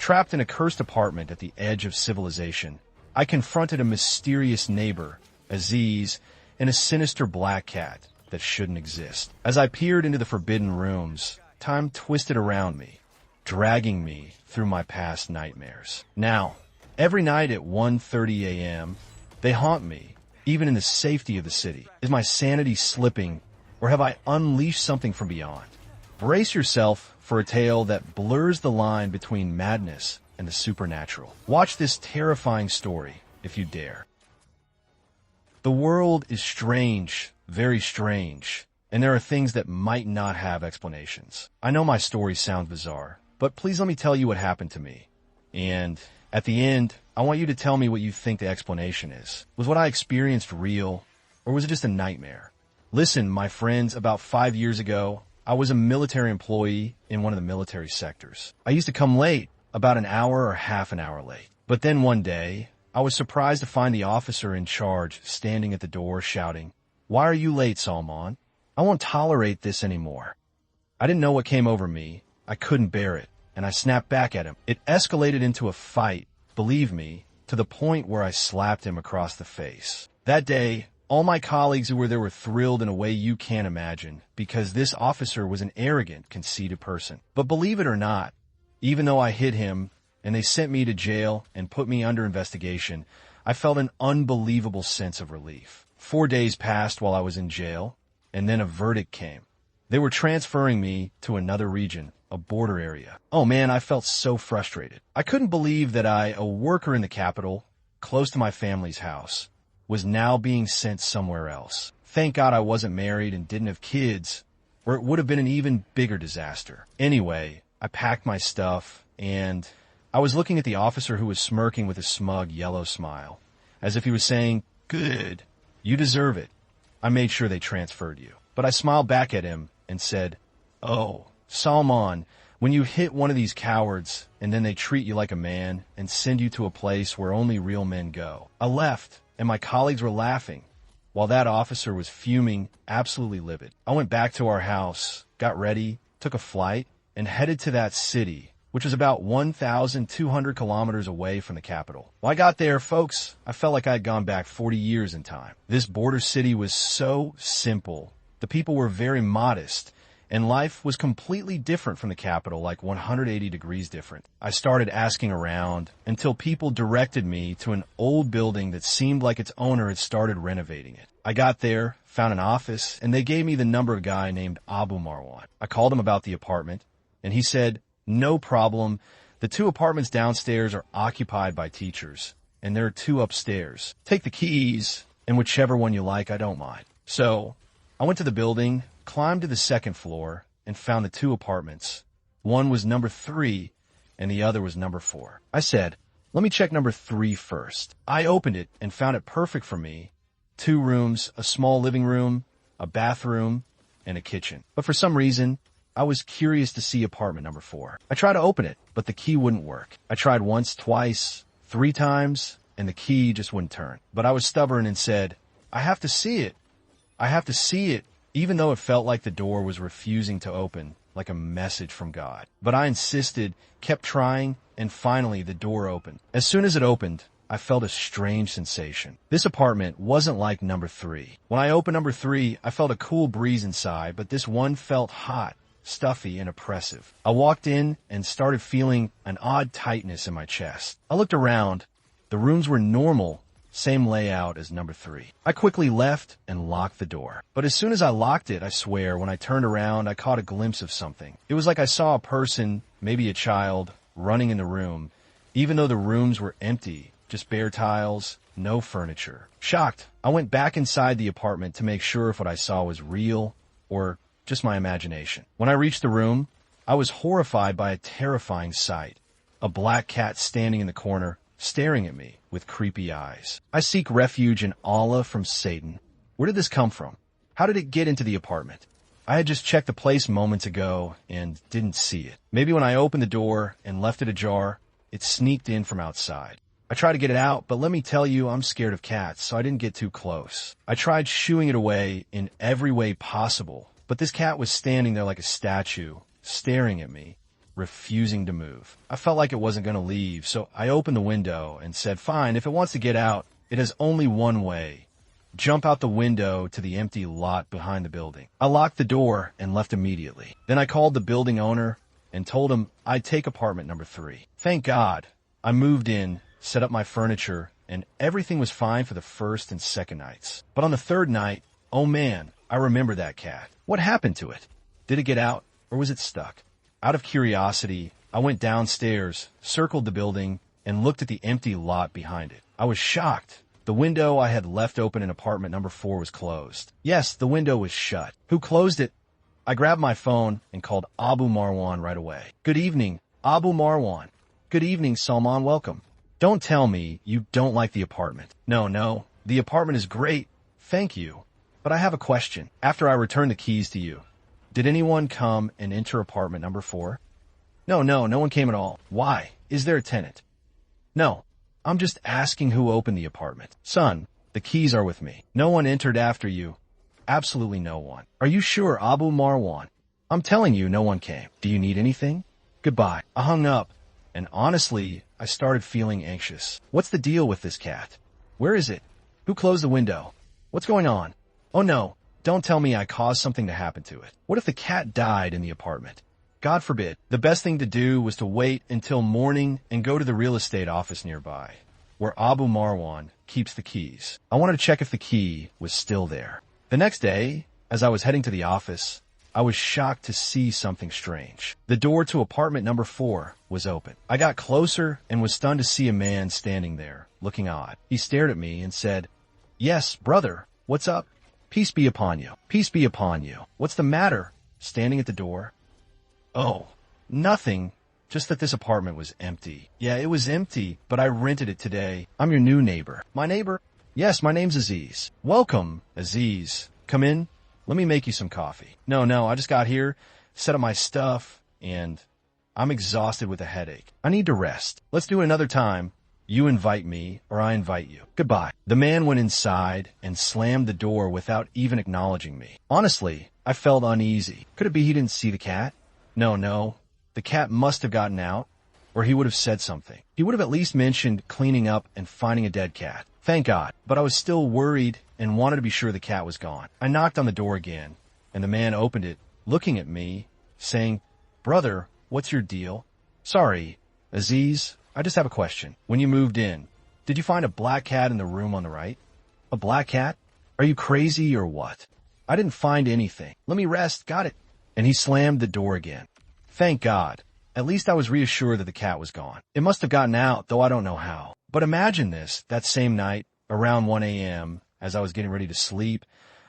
Trapped in a cursed apartment at the edge of civilization, I confronted a mysterious neighbor, Aziz, and a sinister black cat that shouldn't exist. As I peered into the forbidden rooms, time twisted around me, dragging me through my past nightmares. Now, every night at 1:30 a.m., they haunt me, even in the safety of the city. Is my sanity slipping, or have I unleashed something from beyond? Brace yourself for a tale that blurs the line between madness and the supernatural. Watch this terrifying story, if you dare. The world is strange, very strange, and there are things that might not have explanations. I know my story sounds bizarre, but please let me tell you what happened to me. And at the end, I want you to tell me what you think the explanation is. Was what I experienced real, or was it just a nightmare? Listen, my friends, about 5 years ago, I was a military employee in one of the military sectors. I used to come late, about an hour or half an hour late. But then one day, I was surprised to find the officer in charge standing at the door shouting, "Why are you late, Salman? I won't tolerate this anymore." I didn't know what came over me. I couldn't bear it, and I snapped back at him. It escalated into a fight, believe me, to the point where I slapped him across the face. That day, all my colleagues who were there were thrilled in a way you can't imagine, because this officer was an arrogant, conceited person. But believe it or not, even though I hit him and they sent me to jail and put me under investigation, I felt an unbelievable sense of relief. 4 days passed while I was in jail, and then a verdict came. They were transferring me to another region, a border area. Oh man, I felt so frustrated. I couldn't believe that I, a worker in the capital, close to my family's house, was now being sent somewhere else. Thank God I wasn't married and didn't have kids, or it would have been an even bigger disaster. Anyway, I packed my stuff, and I was looking at the officer who was smirking with a smug yellow smile, as if he was saying, "Good, you deserve it. I made sure they transferred you." But I smiled back at him and said, "Oh, Salman, when you hit one of these cowards and then they treat you like a man and send you to a place where only real men go." I left, and my colleagues were laughing, while that officer was fuming, absolutely livid. I went back to our house, got ready, took a flight, and headed to that city, which was about 1,200 kilometers away from the capital. When I got there, folks, I felt like I had gone back 40 years in time. This border city was so simple. The people were very modest, and life was completely different from the capital, like 180 degrees different. I started asking around until people directed me to an old building that seemed like its owner had started renovating it. I got there, found an office, and they gave me the number of a guy named Abu Marwan. I called him about the apartment, and he said, "No problem. The 2 apartments downstairs are occupied by teachers, and there are 2 upstairs. Take the keys, and whichever one you like, I don't mind." So I went to the building, climbed to the 2nd floor, and found the 2 apartments. One was number 3, and the other was number 4. I said, "Let me check number 3 first." I opened it and found it perfect for me. 2 rooms, a small living room, a bathroom, and a kitchen. But for some reason, I was curious to see apartment number 4. I tried to open it, but the key wouldn't work. I tried once, twice, 3 times, and the key just wouldn't turn. But I was stubborn and said, "I have to see it. I have to see it," even though it felt like the door was refusing to open, like a message from God. But I insisted, kept trying, and finally the door opened. As soon as it opened, I felt a strange sensation. This apartment wasn't like number 3. When I opened number 3, I felt a cool breeze inside, but this one felt hot, stuffy, and oppressive. I walked in and started feeling an odd tightness in my chest. I looked around. The rooms were normal, same layout as number 3. I quickly left and locked the door. But as soon as I locked it, I swear, when I turned around, I caught a glimpse of something. It was like I saw a person, maybe a child, running in the room, even though the rooms were empty, just bare tiles, no furniture. Shocked, I went back inside the apartment to make sure if what I saw was real or just my imagination. When I reached the room, I was horrified by a terrifying sight. A black cat standing in the corner, staring at me with creepy eyes. I seek refuge in Allah from Satan. Where did this come from? How did it get into the apartment? I had just checked the place moments ago and didn't see it. Maybe when I opened the door and left it ajar, it sneaked in from outside. I tried to get it out, but let me tell you, I'm scared of cats, so I didn't get too close. I tried shooing it away in every way possible, but this cat was standing there like a statue, staring at me, refusing to move. I felt like it wasn't going to leave, so I opened the window and said, fine, if it wants to get out, it has only one way. Jump out the window to the empty lot behind the building. I locked the door and left immediately. Then I called the building owner and told him I'd take apartment number 3. Thank God, I moved in, set up my furniture, and everything was fine for the first and second nights. But on the third night, oh man, I remember that cat. What happened to it? Did it get out, or was it stuck? Out of curiosity, I went downstairs, circled the building, and looked at the empty lot behind it. I was shocked. The window I had left open in apartment number 4 was closed. Yes, the window was shut. Who closed it? I grabbed my phone and called Abu Marwan right away. Good evening, Abu Marwan. Good evening, Salman, welcome. Don't tell me you don't like the apartment. No, the apartment is great. Thank you. But I have a question. After I returned the keys to you, did anyone come and enter apartment number 4? No one came at all. Why? Is there a tenant? No. I'm just asking who opened the apartment. Son, the keys are with me. No one entered after you. Absolutely no one. Are you sure, Abu Marwan? I'm telling you, no one came. Do you need anything? Goodbye. I hung up, and honestly, I started feeling anxious. What's the deal with this cat? Where is it? Who closed the window? What's going on? Oh no, don't tell me I caused something to happen to it. What if the cat died in the apartment? God forbid. The best thing to do was to wait until morning and go to the real estate office nearby, where Abu Marwan keeps the keys. I wanted to check if the key was still there. The next day, as I was heading to the office, I was shocked to see something strange. The door to apartment number 4 was open. I got closer and was stunned to see a man standing there, looking odd. He stared at me and said, "Yes, brother, what's up? Peace be upon you. Peace be upon you. What's the matter?" Standing at the door. Oh, nothing. Just that this apartment was empty. Yeah, it was empty, but I rented it today. I'm your new neighbor. My neighbor? Yes, my name's Aziz. Welcome, Aziz. Come in. Let me make you some coffee. No, I just got here, set up my stuff, and I'm exhausted with a headache. I need to rest. Let's do it another time. You invite me, or I invite you. Goodbye. The man went inside and slammed the door without even acknowledging me. Honestly, I felt uneasy. Could it be he didn't see the cat? No. The cat must have gotten out, or he would have said something. He would have at least mentioned cleaning up and finding a dead cat. Thank God. But I was still worried and wanted to be sure the cat was gone. I knocked on the door again, and the man opened it, looking at me, saying, "Brother, what's your deal?" "Sorry, Aziz, I just have a question. When you moved in, did you find a black cat in the room on the right?" "A black cat? Are you crazy or what?" "I didn't find anything. Let me rest. Got it." And he slammed the door again. Thank God. At least I was reassured that the cat was gone. It must have gotten out, though I don't know how. But imagine this, that same night, around 1 a.m., as I was getting ready to sleep,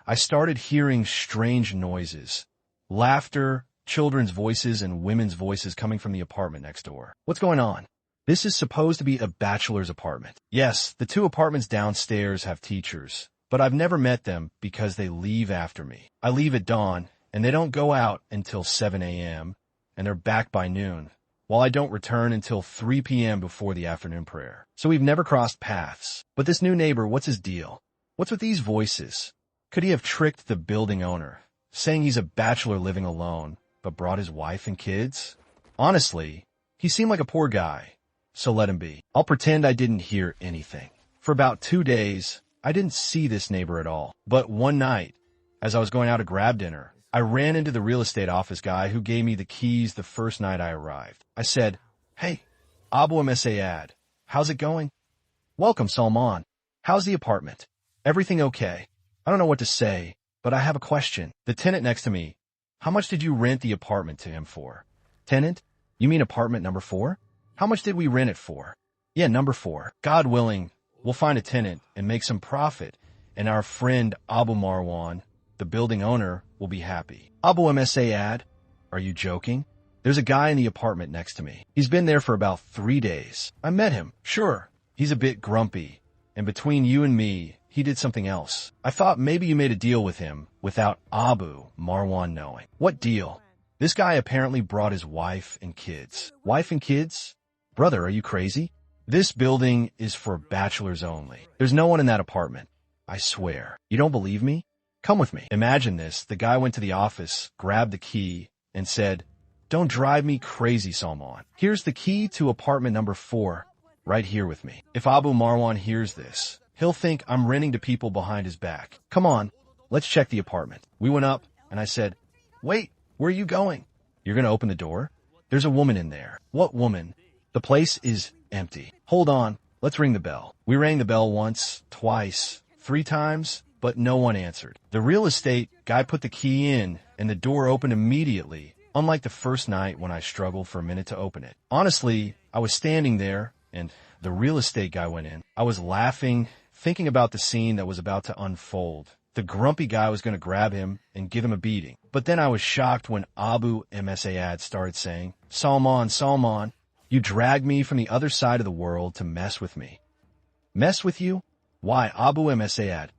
I started hearing strange noises. Laughter, children's voices, and women's voices coming from the apartment next door. What's going on? This is supposed to be a bachelor's apartment. Yes, the 2 apartments downstairs have teachers, but I've never met them because they leave after me. I leave at dawn, and they don't go out until 7 a.m., and they're back by noon, while I don't return until 3 p.m. before the afternoon prayer. So we've never crossed paths. But this new neighbor, what's his deal? What's with these voices? Could he have tricked the building owner, saying he's a bachelor living alone, but brought his wife and kids? Honestly, he seemed like a poor guy, so let him be. I'll pretend I didn't hear anything. For about 2 days, I didn't see this neighbor at all. But one night, as I was going out to grab dinner, I ran into the real estate office guy who gave me the keys the first night I arrived. I said, "Hey, Abu Msaad, how's it going?" "Welcome, Salman. How's the apartment? Everything okay?" I don't know what to say, but I have a question. The tenant next to me, how much did you rent the apartment to him for? Tenant? You mean apartment number 4? How much did we rent it for? Yeah, number 4. God willing, we'll find a tenant and make some profit, and our friend Abu Marwan, the building owner, will be happy. Abu Msaad, are you joking? There's a guy in the apartment next to me. He's been there for about 3 days. I met him. Sure, he's a bit grumpy, and between you and me, he did something else. I thought maybe you made a deal with him without Abu Marwan knowing. What deal? This guy apparently brought his wife and kids. Wife and kids? Brother, are you crazy? This building is for bachelors only. There's no one in that apartment. I swear. You don't believe me? Come with me. Imagine this. The guy went to the office, grabbed the key, and said, Don't drive me crazy, Salman. Here's the key to apartment number 4, right here with me. If Abu Marwan hears this, he'll think I'm renting to people behind his back. Come on, let's check the apartment. We went up, and I said, wait, where are you going? You're gonna open the door? There's a woman in there. What woman? The place is empty. Hold on, let's ring the bell. We rang the bell once, twice, 3 times, but no one answered. The real estate guy put the key in, and the door opened immediately, unlike the first night when I struggled for a minute to open it. Honestly, I was standing there, and the real estate guy went in. I was laughing, thinking about the scene that was about to unfold. The grumpy guy was going to grab him and give him a beating. But then I was shocked when Abu Msaad started saying, Salman, Salman, you dragged me from the other side of the world to mess with me. Mess with you? Why, Abu Msaad?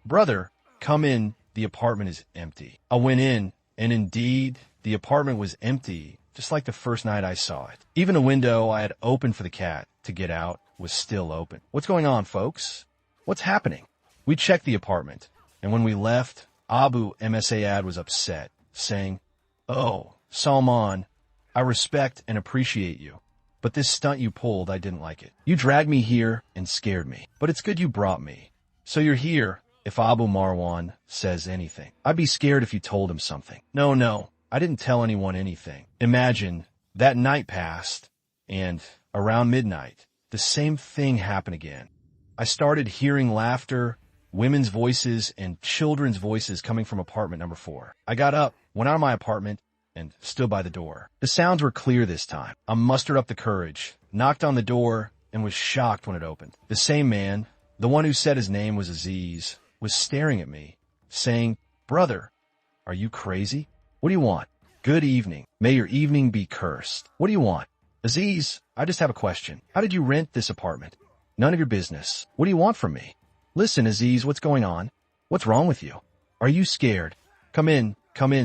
Brother, come in, the apartment is empty. I went in, and indeed, the apartment was empty, just like the first night I saw it. Even the window I had opened for the cat to get out was still open. What's going on, folks? What's happening? We checked the apartment, and when we left, Abu Msaad was upset, saying, oh, Salman, I respect and appreciate you, but this stunt you pulled, I didn't like it. You dragged me here and scared me, but it's good you brought me. So you're here if Abu Marwan says anything. I'd be scared if you told him something. No, I didn't tell anyone anything. Imagine that night passed, and around midnight, the same thing happened again. I started hearing laughter, women's voices, and children's voices coming from apartment number 4. I got up, went out of my apartment, and stood by the door. The sounds were clear this time. I mustered up the courage, knocked on the door, and was shocked when it opened. The same man, the one who said his name was Aziz, was staring at me, saying, brother, are you crazy? What do you want? Good evening. May your evening be cursed. What do you want? Aziz, I just have a question. How did you rent this apartment? None of your business. What do you want from me? Listen, Aziz, what's going on? What's wrong with you? Are you scared? Come in,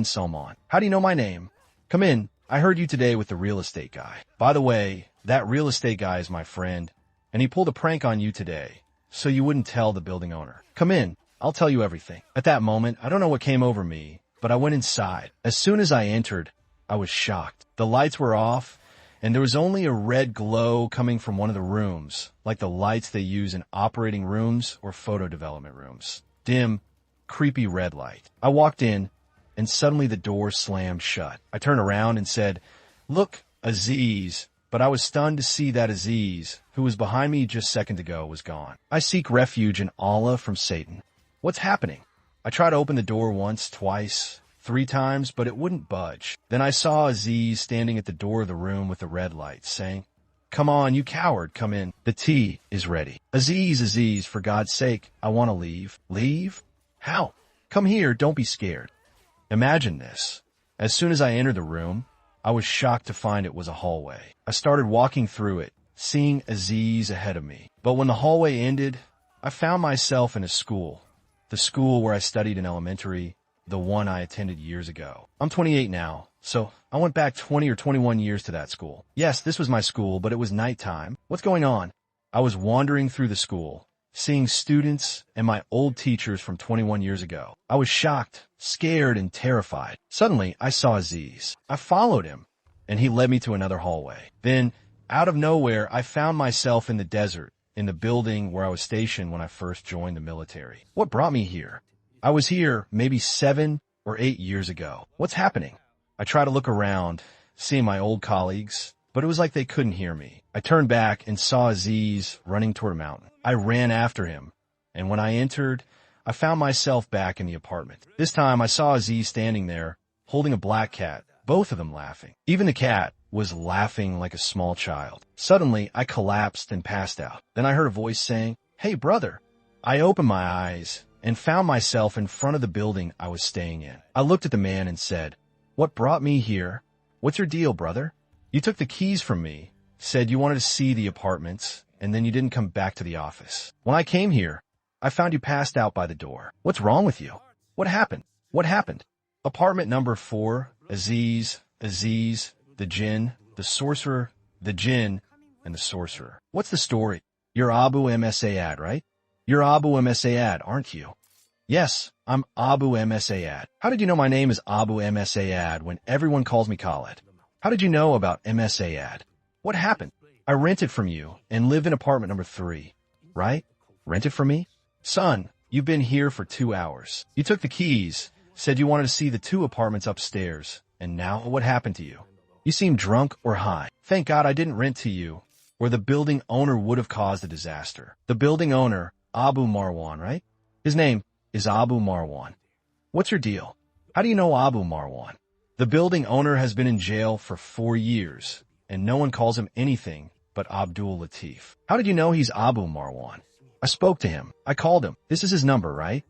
Salman. How do you know my name? Come in. I heard you today with the real estate guy. By the way, that real estate guy is my friend, and he pulled a prank on you today, so you wouldn't tell the building owner. Come in. I'll tell you everything. At that moment, I don't know what came over me, but I went inside. As soon as I entered, I was shocked. The lights were off, and there was only a red glow coming from one of the rooms, like the lights they use in operating rooms or photo development rooms. Dim, creepy red light. I walked in, and suddenly the door slammed shut. I turned around and said, look, Aziz, but I was stunned to see that Aziz, who was behind me just a second ago, was gone. I seek refuge in Allah from Satan. What's happening? I tried to open the door once, twice, 3 times, but it wouldn't budge. Then I saw Aziz standing at the door of the room with the red light, saying, come on, you coward, come in. The tea is ready. Aziz, for God's sake, I want to leave. Leave? How? Come here, don't be scared. Imagine this. As soon as I entered the room, I was shocked to find it was a hallway. I started walking through it, seeing Aziz ahead of me. But when the hallway ended, I found myself in a school. The school where I studied in elementary, the one I attended years ago. I'm 28 now, so I went back 20 or 21 years to that school. Yes, this was my school, but it was nighttime. What's going on? I was wandering through the school, seeing students and my old teachers from 21 years ago. I was shocked, scared, and terrified. Suddenly, I saw Aziz. I followed him, and he led me to another hallway. Then, out of nowhere, I found myself in the desert, in the building where I was stationed when I first joined the military. What brought me here? I was here maybe 7 or 8 years ago. What's happening? I tried to look around, seeing my old colleagues, but it was like they couldn't hear me. I turned back and saw Aziz running toward a mountain. I ran after him, and when I entered, I found myself back in the apartment. This time I saw Aziz standing there, holding a black cat, both of them laughing. Even the cat was laughing like a small child. Suddenly, I collapsed and passed out. Then I heard a voice saying, hey, brother. I opened my eyes and found myself in front of the building I was staying in. I looked at the man and said, what brought me here? What's your deal, brother? You took the keys from me, said you wanted to see the apartments, and then you didn't come back to the office. When I came here, I found you passed out by the door. What's wrong with you? What happened? What happened? Apartment number 4, Aziz, the Jinn, the sorcerer, the Jinn, and the sorcerer. What's the story? You're Abu Msaad, right? You're Abu Msaad, aren't you? Yes, I'm Abu Msaad. How did you know my name is Abu Msaad when everyone calls me Khaled? How did you know about MSA ad? What happened? I rented from you and live in apartment number 3, right? Rented from me? Son, you've been here for 2 hours. You took the keys, said you wanted to see the 2 apartments upstairs, and now what happened to you? You seem drunk or high. Thank God I didn't rent to you, or the building owner would have caused a disaster. The building owner, Abu Marwan, right? His name is Abu Marwan. What's your deal? How do you know Abu Marwan? The building owner has been in jail for 4 years, and no one calls him anything but Abdul Latif. How did you know he's Abu Marwan? I spoke to him. I called him. This is his number, right?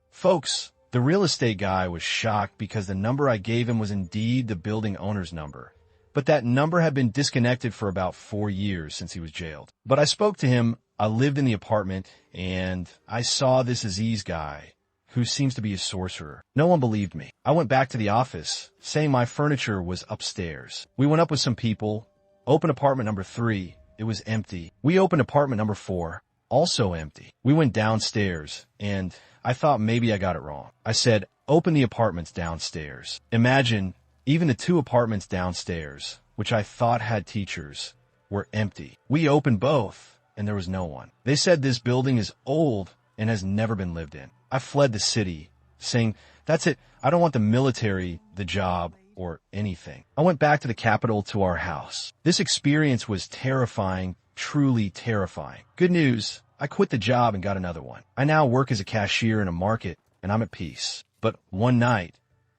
Folks, the real estate guy was shocked because the number I gave him was indeed the building owner's number. But that number had been disconnected for about 4 years since he was jailed. But I spoke to him. I lived in the apartment, and I saw this Aziz guy, who seems to be a sorcerer. No one believed me. I went back to the office, saying my furniture was upstairs. We went up with some people, opened apartment number 3. It was empty. We opened apartment number 4, also empty. We went downstairs, and I thought maybe I got it wrong. I said, open the apartments downstairs. Imagine, even the 2 apartments downstairs, which I thought had teachers, were empty. We opened both, and there was no one. They said this building is old and has never been lived in. I fled the city, saying, that's it. I don't want the military, the job, or anything. I went back to the capital to our house. This experience was terrifying, truly terrifying. Good news, I quit the job and got another one. I now work as a cashier in a market, and I'm at peace. But one night,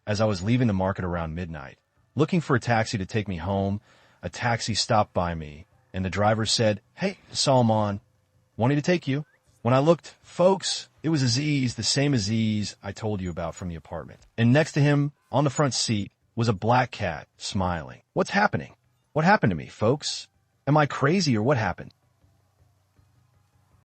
as I was leaving the market around midnight, looking for a taxi to take me home, a taxi stopped by me, and the driver said, hey, Salman, wanting to take you. When I looked, folks, it was Aziz, the same Aziz I told you about from the apartment. And next to him, on the front seat, was a black cat, smiling. What's happening? What happened to me, folks? Am I crazy or what happened?